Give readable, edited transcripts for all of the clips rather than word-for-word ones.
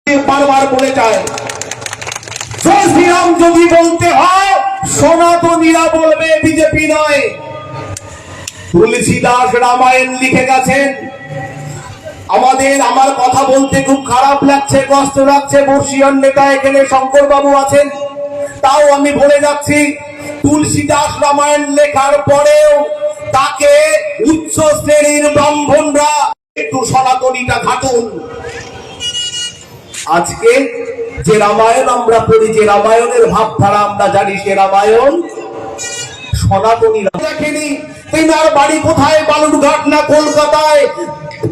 বারবার বলে যায়, জয় শ্রীরাম যদি বলতে হয় সনাতনীরা বলবে, বিজেপি নয়। তুলসীদাস রামায়ণ লিখে গেছেন। আমার কথা বলতে খুব খারাপ লাগছে, কষ্ট লাগছে। বর্ষীয়ান নেতা এখানে শঙ্কর বাবু আছেন, তাও আমি বলে যাচ্ছি, তুলসীদাস রামায়ণ লেখার পরেও তাকে উচ্চ শ্রেণীর ব্রাহ্মণরা একটু সনাতনীটা ঘাটুন। আজকে যে রামায়ণ আমরা পড়ি, যে রামায়ণের ভাবধারা আমরা জানি, সে রামায়ণ সনাতনীরা দেখেনি। তেনার বাড়ি কোথায়, বালুরঘাট না কলকাতায়,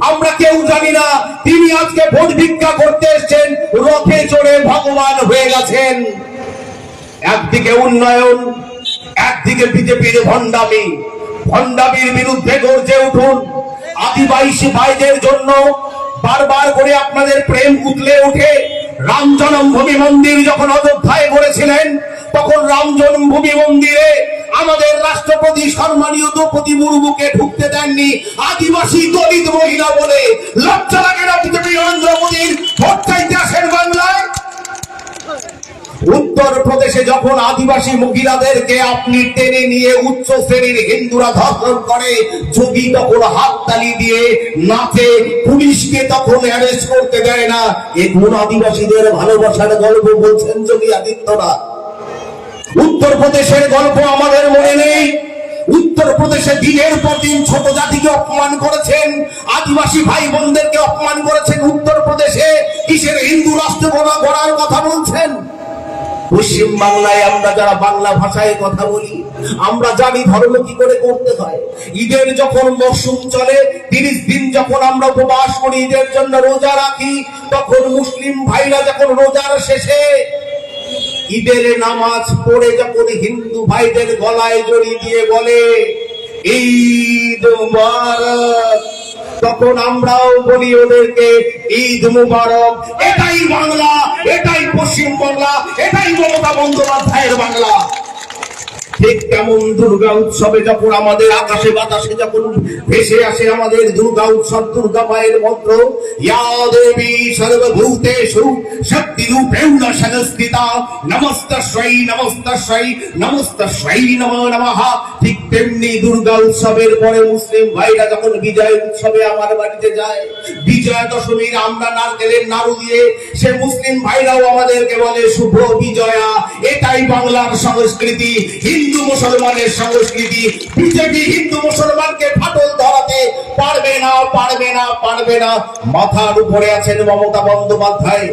আমরা কেউ জানি না। তিনি আজকে ভোট ভিক্ষা করতে এসেছেন, রথে চড়ে ভগবান হয়ে গেছেন। একদিকে উন্নয়ন, একদিকে বিজেপির ভণ্ডামি। ভণ্ডামির বিরুদ্ধে গর্জে উঠুন। আদিবাসী ভাইদের জন্য বারবার করে আপনাদের প্রেম উতলে ওঠে। রাম জন্মভূমি মন্দির যখন অযোধ্যায় করেছিলেন, তখন রাম জন্মভূমি মন্দিরে আমাদের রাষ্ট্রপতি সম্মানীয় দ্রৌপদী মুর্মুকে ঢুকতে দেননি আদিবাসী দলিত মহিলা বলে। লজ্জা লাগে না বিজেপি নরেন্দ্র মোদীর ভোট চাইতে আসেন বাংলায়? উত্তর প্রদেশে যখন আদিবাসী মহিলাদেরকে আপনি টেনে নিয়ে উচ্চ শ্রেণীর হিন্দুরা ধর্ষণ করে, যোগী তখন হাততালি দিয়ে নাচে, পুলিশকে তখন অ্যারেস্ট করতে দেয় না। এগুলো আদিবাসীদের ভালোবাসার গল্প বলছেন যোগী আদিত্যনাথ। উত্তর প্রদেশের গল্প আমাদের মনে নেই? উত্তর প্রদেশে দিনের পর দিন ছোট জাতিকে অপমান করেছেন, আদিবাসী ভাই বোনদেরকে অপমান করেছেন। উত্তর প্রদেশে কিসের হিন্দু রাষ্ট্র গড়ার কথা বলছেন? পশ্চিম বাংলায় আমরা যারা বাংলা ভাষায় কথা বলি, আমরা জানি ধর্ম কি করে করতে হয়। ঈদের যখন মরশুম চলে, 30 দিন যখন আমরা উপবাস করি, ঈদের জন্য রোজা রাখি, তখন মুসলিম ভাইরা যখন রোজার শেষে ঈদের নামাজ পড়ে যখন হিন্দু ভাইদের গলায় জড়ি দিয়ে বলে ঈদ মুবারক, তখন আমরাও বলি ওদেরকে ঈদ মুবারক। এটাই বাংলা, এটাই পশ্চিম বাংলা, এটাই মমতা বন্দ্যোপাধ্যায়ের বাংলা। ঠিক তেমন দুর্গা উৎসবে যখন আমাদের আকাশে বাতাসে যখন ভেসে আসে আমাদের দুর্গা উৎসব, দুর্গা মায়ের মন্ত্র, ইয়া দেবী সর্বভূতেষু শক্তিরূপেণ সংস্থিতা নমস্তস্যৈ নমস্তস্যৈ নমস্তস্যৈ নমো নমঃ। ঠিক তেমনি দুর্গা উৎসবের পরে মুসলিম ভাইরা যখন বিজয় উৎসবে আমার বাড়িতে যায়, বিজয়া দশমীর আমরা নারকেলের নাড়ু দিয়ে, সে মুসলিম ভাইরাও আমাদেরকে বলে শুভ বিজয়া। এটাই বাংলার সংস্কৃতি, হিন্দু মুসলমানের সংস্কৃতি। বিজেপি হিন্দু মুসলমানকে ফাটল ধরাতে পারবে না, পারবে না, পারবে না। মাথার উপরে আছেন মমতা বন্দ্যোপাধ্যায়।